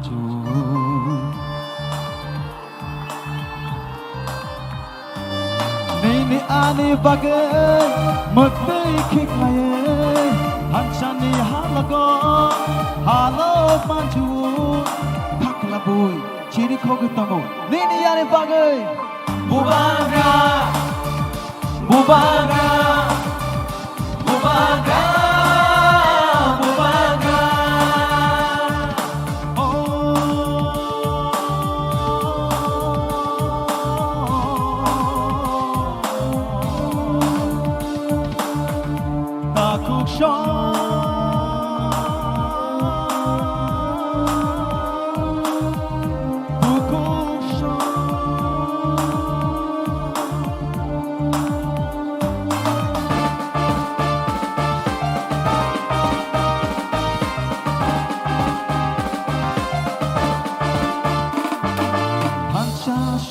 manju Nini ani bagai Mutai kikaye Hanchani halago Halo manju Pakla boy Chiri kogutamu Nini ani bagai Bubaga Bubaga Bubaga Bubaga Takuk Shah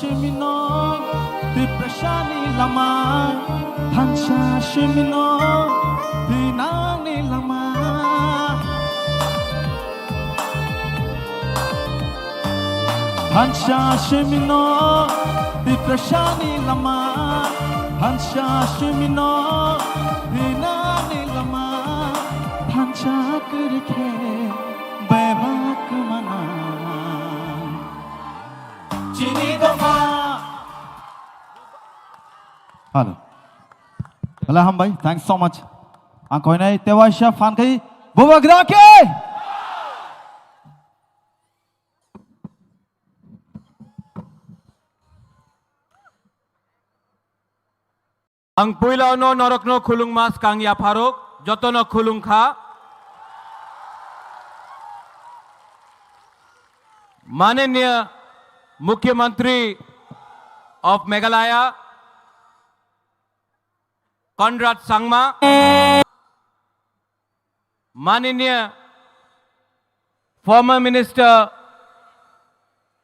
Shimino, Depressioni lama, Hansha Shimino, Dinani lama. Hansha Shimino, Depressioni lama, Hansha Shimino, Dinani lama. Hansha kurke, beba kumana. Hello. Hello, हम भाई, thanks so much. कोई नहीं तेवाशा फान कही बुबगरा के ang puilaw no norok no khulung mas kang ya pharok joto no khulung kha माननीय मुख्यमंत्री of Meghalaya Conrad Sangma, माननीय former minister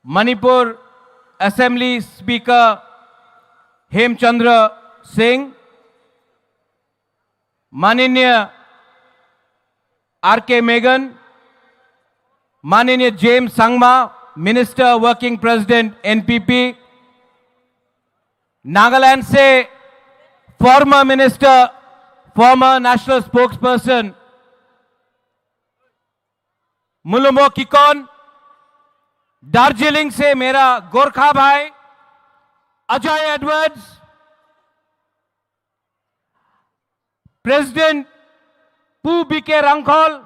Manipur assembly speaker Hemchandra Singh, माननीय आर.के. मेगन, माननीय James Sangma, minister working president NPP, Nagaland से former minister, former national spokesperson Mhonlumo Kikon, Darjeeling से मेरा गोरखा भाई अजय एडवर्ड्स, प्रेसिडेंट पू बीके रंगखोल,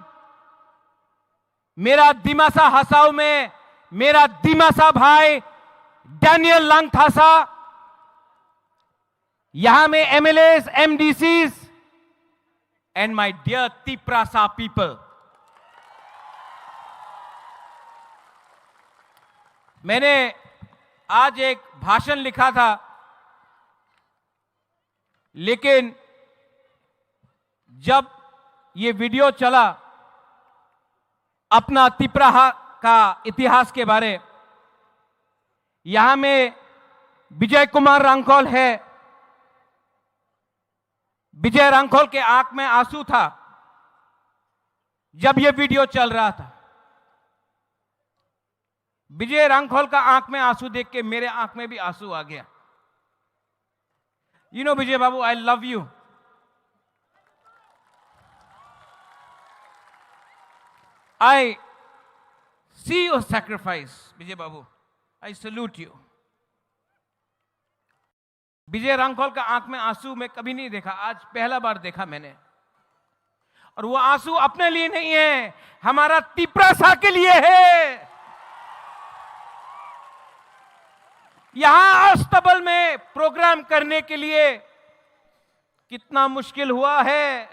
मेरा दिमासा हसाऊ में मेरा दिमासा भाई डैनियल लांगथासा, यहां में MLAs, MDCs and my dear Tiprasa people. मैंने आज एक भाषण लिखा था, लेकिन जब ये वीडियो चला अपना तिप्रा का इतिहास के बारे, यहां में विजय कुमार रंगखोल है, विजय रंगखोल के आंख में आंसू था जब यह वीडियो चल रहा था। विजय रंगखोल का आंख में आंसू देख के मेरे आंख में भी आंसू आ गया। You know Vijay Babu, I love you. I see your sacrifice, Vijay Babu. I salute you। विजय रंगखोल का आंख में आंसू मैं कभी नहीं देखा, आज पहला बार देखा मैंने। और वो आंसू अपने लिए नहीं है, हमारा तिप्रासा के लिए है। यहां अस्तबल में प्रोग्राम करने के लिए कितना मुश्किल हुआ है।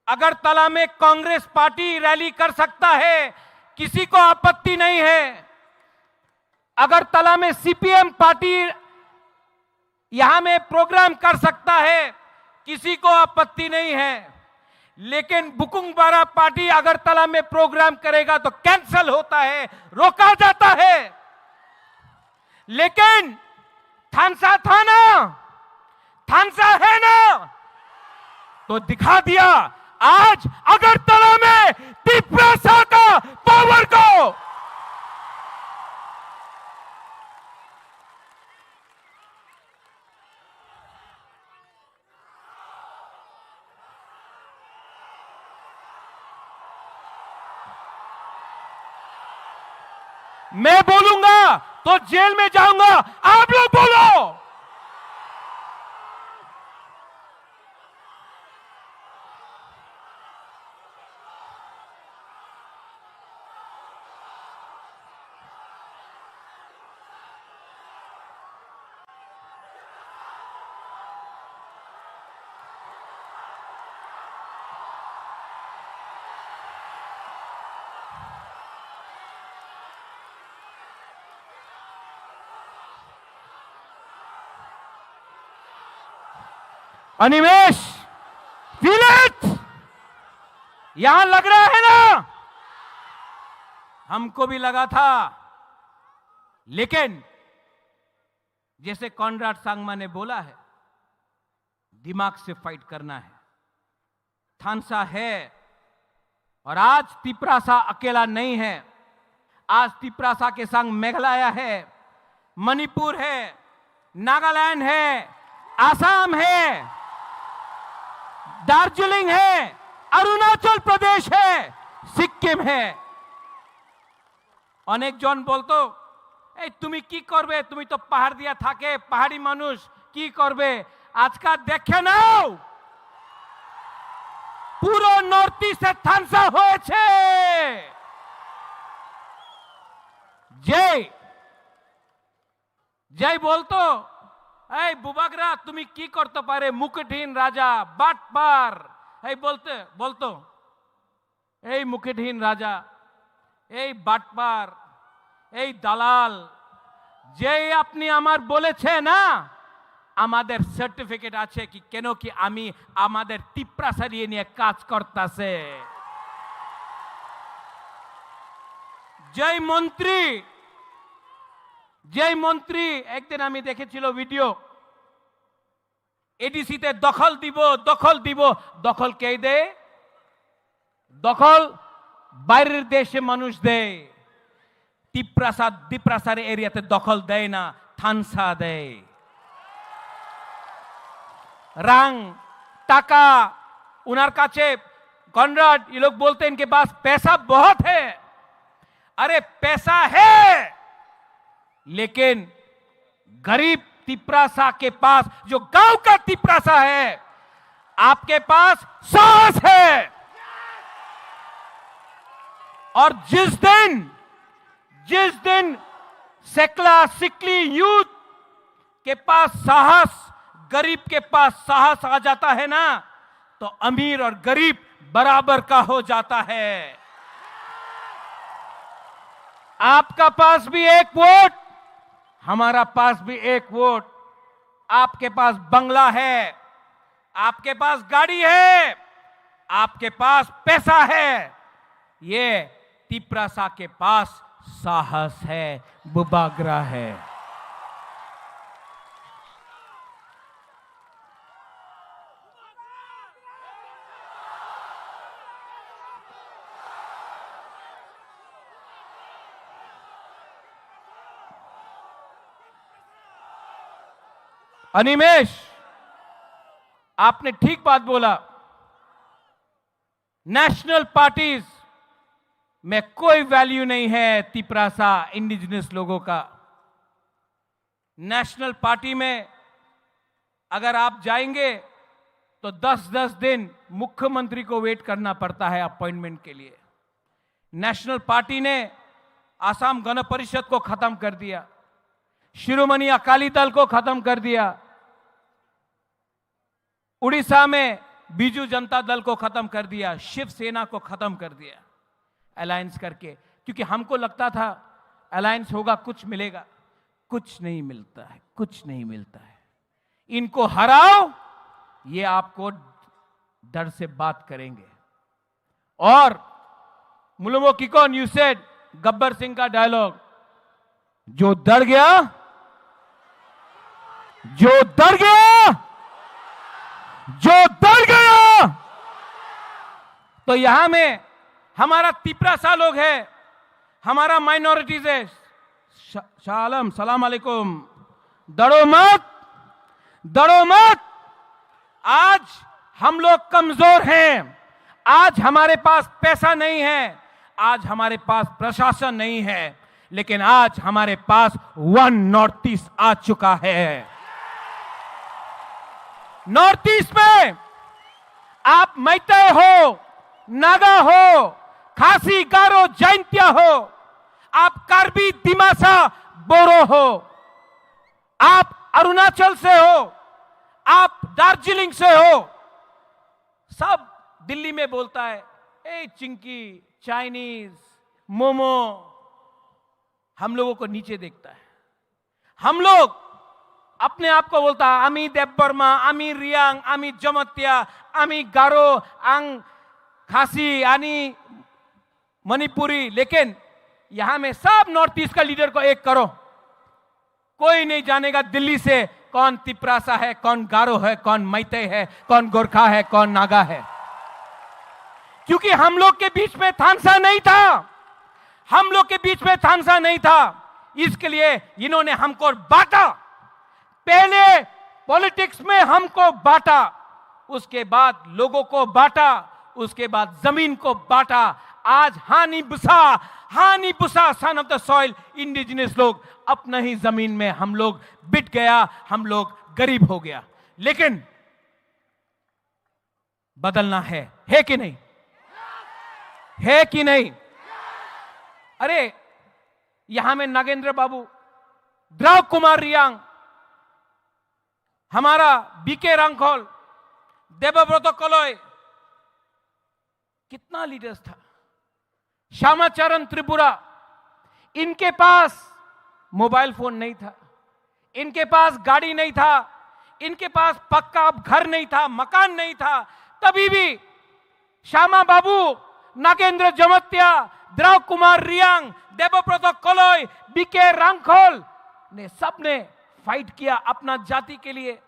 अगरतला में कांग्रेस पार्टी रैली कर सकता है, किसी को आपत्ति नहीं है। अगरतला में सीपीएम पार्टी यहां में प्रोग्राम कर सकता है, किसी को आपत्ति नहीं है। लेकिन बुकुंगबारा पार्टी अगरतला में प्रोग्राम करेगा तो कैंसिल होता है, रोका जाता है। लेकिन थानसा था ना, थानसा है ना, तो दिखा दिया आज अगरतला में तिप्रासा का पावर को मैं बोलूंगा तो जेल में जाऊंगा। आप लोग बोलो। Animesh, feel it. यहां लग रहा है ना? हमको भी लगा था, लेकिन जैसे कॉनराड सांगमा ने बोला है, दिमाग से फाइट करना है। थानसा है, और आज तिपरासा अकेला नहीं है। आज तिपरासा के संग मेघालय है, मणिपुर है, नागालैंड है, आसाम है, दार्जिलिंग है, अरुणाचल प्रदेश है, सिक्किम है। अनेक जन बोलतो তুমি কি করবে, তুমি তো পাহাড় দিয়া থাকে, পাহাড়ি মানুষ কি করবে। আজকাল দেখে নাও, পুরো নর্থ ইস্টে থানসা হয়েছে। জয় বলতো, এই বুবাগরা তুমি কি করতে পারে, মুকুটহীন রাজা, বাটপার, এই বলতো এই মুকুটহীন রাজা, এই বাটপার, এই দালাল, যেই আপনি আমার বলেছে না, আমাদের সার্টিফিকেট আছে কি কেন কি আমি আমাদের তিপ্রাসা নিয়ে কাজ করতেছে। যেই মন্ত্রী একদিন আমি দেখেছিল ভিডিও, এডিসিতে দখল দিব। দখল কে দেয়? দখল বাইরের দেশে মানুষ দেয়। দ্বীপ্রাসার এরিয়াতে দখল দেয় না, থানসা দেয়। রাং টাকা उनर काचे कॉनराड, ये लोग बोलते हैं इनके पास पैसा बहुत है। अरे पैसा है, लेकिन गरीब तिपरासा के पास, जो गांव का तिपरासा है, आपके पास साहस है। और जिस दिन सिकली यूथ के पास साहस, गरीब के पास साहस आ जाता है ना, तो अमीर और गरीब बराबर का हो जाता है। आपका पास भी एक वोट, हमारा पास भी एक वोट। आपके पास बंगला है, आपके पास गाड़ी है, आपके पास पैसा है, ये तिपरासा के पास साहस है, बुबागरा है। अनिमेश, आपने ठीक बात बोला। नेशनल पार्टीज में कोई वैल्यू नहीं है तिपरासा इंडिजिनस लोगों का। नेशनल पार्टी में अगर आप जाएंगे तो 10-10 दिन मुख्यमंत्री को वेट करना पड़ता है अपॉइंटमेंट के लिए। नेशनल पार्टी ने आसाम गण परिषद को खत्म कर दिया, शिरोमणि अकाली दल को खत्म कर दिया, उड़ीसा में बीजू जनता दल को खत्म कर दिया, शिवसेना को खत्म कर दिया अलायंस करके। क्योंकि हमको लगता था अलायंस होगा, कुछ मिलेगा। कुछ नहीं मिलता है, कुछ नहीं मिलता है। इनको हराओ, ये आपको डर से बात करेंगे। और मुलुमो किकोन यू सेड, गब्बर सिंह का डायलॉग, जो डर गया, जो डर गया, जो डर गया। तो यहां में हमारा तिपरासा लोग है, हमारा माइनॉरिटीज है। शालम सलाम अलैकुम, डरो मत, डरो मत। आज हम लोग कमजोर हैं, आज हमारे पास पैसा नहीं है, आज हमारे पास प्रशासन नहीं है, लेकिन आज हमारे पास वन नॉर्थ ईस्ट आ चुका है। नॉर्थ ईस्ट में आप मैतेई हो, नागा हो, खासी, गारो, जैंतिया हो, आप कार्बी, दिमासा, बोरो हो, आप अरुणाचल से हो, आप दार्जिलिंग से हो, सब दिल्ली में बोलता है ए चिंकी, चाइनीज, मोमो। हम लोगों को नीचे देखता है। हम लोग अपने आप को बोलता है आमी देवबर्मा, आमी रियांग, आमी जमत्या, आमी गारो, आंग खासी, आनी मणिपुरी। लेकिन यहां में सब नॉर्थ ईस्ट का लीडर को एक करो, कोई नहीं जानेगा दिल्ली से कौन तिपरासा है, कौन गारो है, कौन मैतेई है, कौन गोरखा है, कौन नागा है। क्योंकि हम लोग के बीच में थानसा नहीं था, हम लोग के बीच में थानसा नहीं था। इसके लिए इन्होंने हमको बांटा। पहले पॉलिटिक्स में हमको बांटा, उसके बाद लोगों को बांटा, उसके बाद जमीन को बांटा। आज Hani Busa son of the soil indigenous लोग अपना ही जमीन में हम लोग बिट गया, हम लोग गरीब हो गया। लेकिन बदलना है कि नहीं? है कि नहीं? अरे यहां में नागेंद्र बाबू, द्रव कुमार रियांग, हमारा बीके रांखोल, देवव्रत कलोय, कितना लीडर्स था, श्यामाचरण त्रिपुरा। इनके पास मोबाइल फोन नहीं था, इनके पास गाड़ी नहीं था, इनके पास पक्का घर नहीं था, मकान नहीं था। तभी भी श्यामा बाबू, नागेंद्र जमत्या, द्रव कुमार रियांग, देवव्रत कलोय, बीके रांखोल ने सबने फाइट किया अपना जाति के लिए।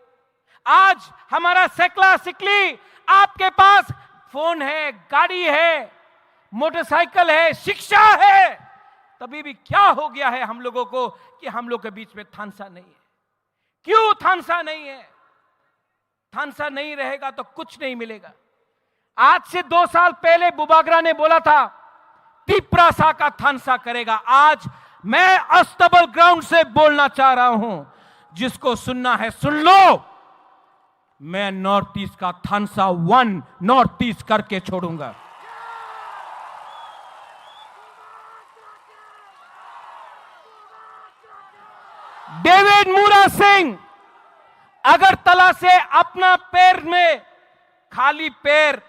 आज हमारा सेकला सिकली, आपके पास फोन है, गाड़ी है, मोटरसाइकिल है, शिक्षा है, तभी भी क्या हो गया है हम लोगों को कि हम लोग के बीच में थानसा नहीं है। क्यों थानसा नहीं है? थानसा नहीं रहेगा तो कुछ नहीं मिलेगा। आज से 2 साल पहले बुबागरा ने बोला था तिपरासा का थानसा करेगा। आज मैं अस्तबल ग्राउंड से बोलना चाह रहा हूं, जिसको सुनना है सुन लो। मैं नॉर्थ ईस्ट का थानसा वन नॉर्थ ईस्ट करके छोड़ूंगा। डेविड मूरा सिंह अगरतला से अपना पैर में खाली पैर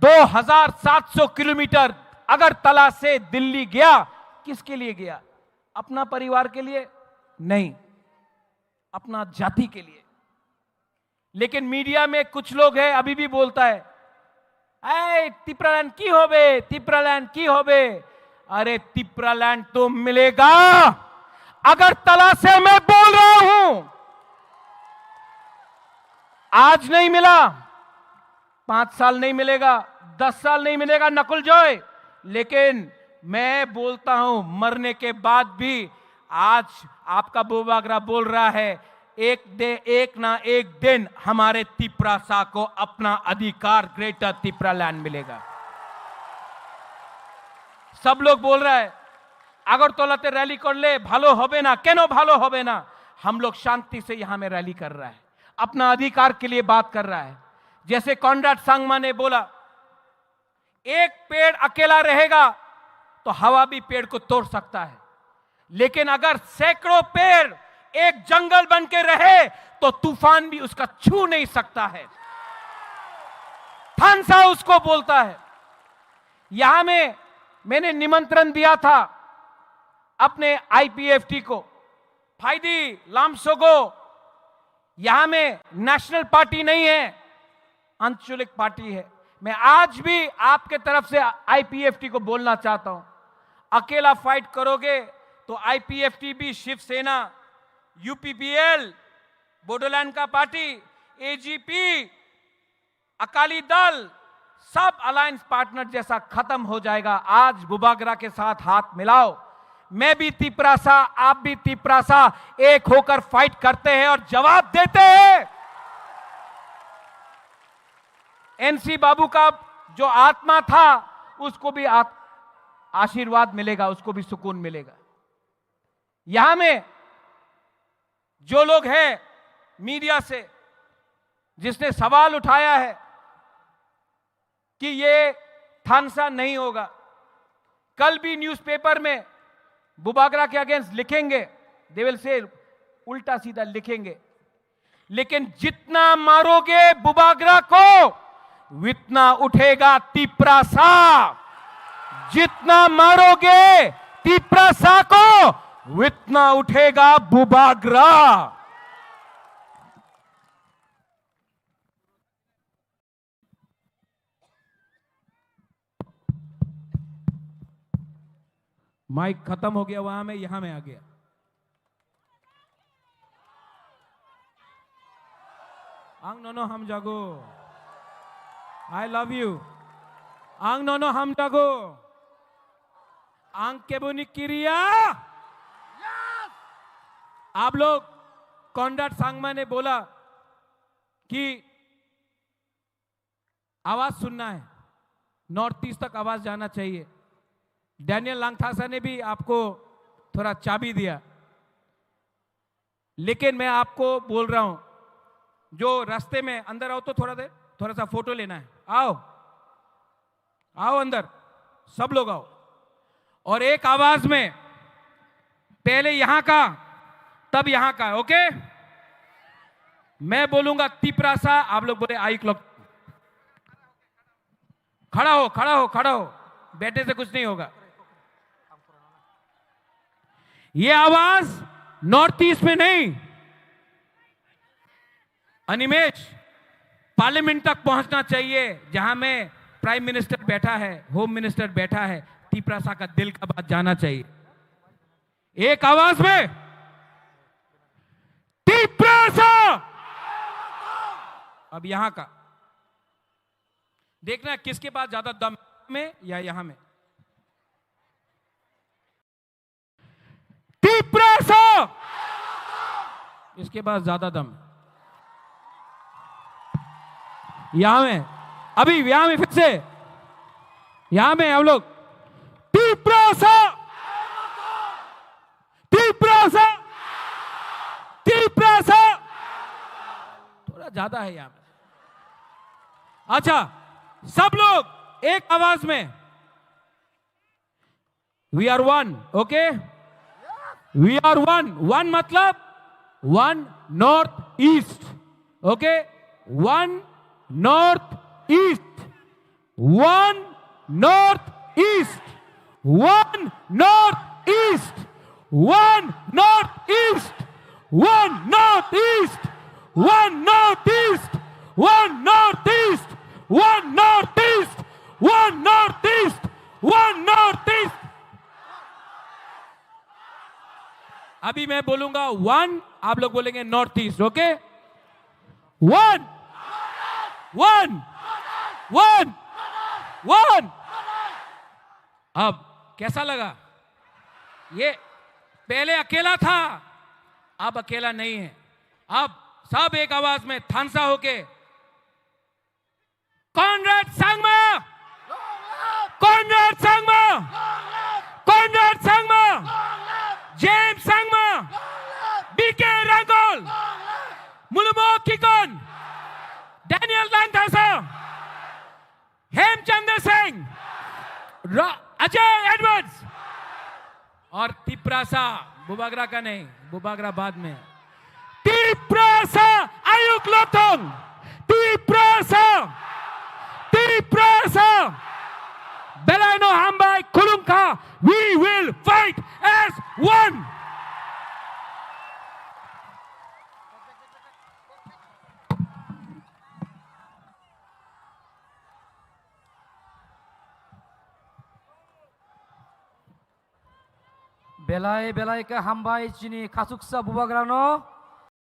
2700 किलोमीटर अगरतला से दिल्ली गया। किसके लिए गया? अपना परिवार के लिए नहीं, अपना जाति के लिए। लेकिन मीडिया में कुछ लोग हैं अभी भी बोलता है ऐ तिपरालैंड की होबे, तिपरालैंड की होबे। अरे तिपरालैंड तो मिलेगा। अगरतला से मैं बोल रहा हूं, आज नहीं मिला, 5 साल नहीं मिलेगा, 10 साल नहीं मिलेगा नकुल जॉय, लेकिन मैं बोलता हूं मरने के बाद भी। आज आपका बुबागरा बोल रहा है एक ना एक दिन हमारे तिपरासा को अपना अधिकार ग्रेटर तिपरालैंड मिलेगा। सब लोग बोल रहा है আগরতলাতে रैली कर ले, भालो होबे ना। केनो भालो होबे ना? हम लोग शांति से यहां में रैली कर रहा है, अपना अधिकार के लिए बात कर रहा है। जैसे कॉनराड सांगमा ने बोला, एक पेड़ अकेला रहेगा तो हवा भी पेड़ को तोड़ सकता है, लेकिन अगर सैकड़ों पेड़ एक जंगल बन के रहे तो तूफान भी उसका छू नहीं सकता है। थानसा उसको बोलता है। यहां में मैंने निमंत्रण दिया था अपने आईपीएफटी को, फाइदी लामसोगो। यहां में नेशनल पार्टी नहीं है, आंचलिक पार्टी है। मैं आज भी आपके तरफ से आईपीएफटी को बोलना चाहता हूं, अकेला फाइट करोगे तो आईपीएफटी भी, शिवसेना, यूपीपीएल, बोडोलैंड का पार्टी, एजीपी, अकाली दल, सब अलायंस पार्टनर जैसा खत्म हो जाएगा। आज बुबागरा के साथ हाथ मिलाओ। मैं भी तिपरासा, आप भी तिपरासा, एक होकर फाइट करते हैं और जवाब देते हैं। एनसी बाबू का जो आत्मा था उसको भी आशीर्वाद मिलेगा, उसको भी सुकून मिलेगा। यहां में जो लोग हैं मीडिया से, जिसने सवाल उठाया है कि ये थानसा नहीं होगा, कल भी न्यूज़पेपर में बुबागरा के अगेंस्ट लिखेंगे, दे विल से उल्टा सीधा लिखेंगे, लेकिन जितना मारोगे बुबागरा को उतना उठेगा तिपरासा। जितना मारोगे तिपरासा को उतना उठेगा बुबागरा। माइक खत्म हो गया वहां में, यहां में आ गया। आंग नोनो हम जागो, आई लव यू। आंग नोनो हम जागो, आंग केबुनी किरिया। आप लोग कॉन्राड सांगमा ने बोला कि आवाज सुनना है, नॉर्थ ईस्ट तक आवाज जाना चाहिए। डैनियल लांगथासा ने भी आपको थोड़ा चाबी दिया, लेकिन मैं आपको बोल रहा हूं, जो रास्ते में अंदर आओ तो थोड़ा सा फोटो लेना है। आओ आओ अंदर, सब लोग आओ, और एक आवाज में पहले यहां का तब यहां का, ओके? मैं बोलूंगा तिपरासा, आप लोग बोले आई क्लॉक। खड़ा हो खड़ा हो खड़ा हो, बैठे से कुछ नहीं होगा। ये आवाज नॉर्थ ईस्ट में नहीं, अनिमेश, पार्लियामेंट तक पहुंचना चाहिए, जहां में प्राइम मिनिस्टर बैठा है, होम मिनिस्टर बैठा है। तिपरासा का दिल का बात जाना चाहिए एक आवाज में, तिपरासा। अब यहां का देखना किसके पास ज्यादा दम में या यहां में। तिपरासा, इसके पास ज्यादा दम। यहां में, अभी यहां में, फिर से यहां में हम लोग, तिपरासा तिपरासा तिपरासा। थोड़ा ज्यादा है यहां में। अच्छा, सब लोग एक आवाज में, we are one, okay? We are one. One मतलब one north east, okay? One north east, one north east, one north east, one north east, one north east, one north east, one north east, one north east, one north east, one north east. अभी मैं बोलूंगा one, आप लोग बोलेंगे north east, okay? One one one one. अब कैसा लगा? ये पहले अकेला था, अब अकेला नहीं है। अब सब एक आवाज में थानसा होके, कॉनराड सांगमा, कॉनराड सांगमा, कॉनराड सांगमा, जेम्स सांगमा, बीके रंगोल, मुलुमो किकोन, डैनियल लांगथासा, हेमचंद्र सिंह, अजय एडवर्ड्स और तिपरासा। बुबागरा का नहीं, बुबागरा बाद में। तिपरासा आयुक लोथोंग, Tiprasa, Tiprasa, बेलानो हमबाई खुलुंका, we will fight as one। बेलाय बेलाय के हामबाय चिनी खासुकसा बुबाग्रानो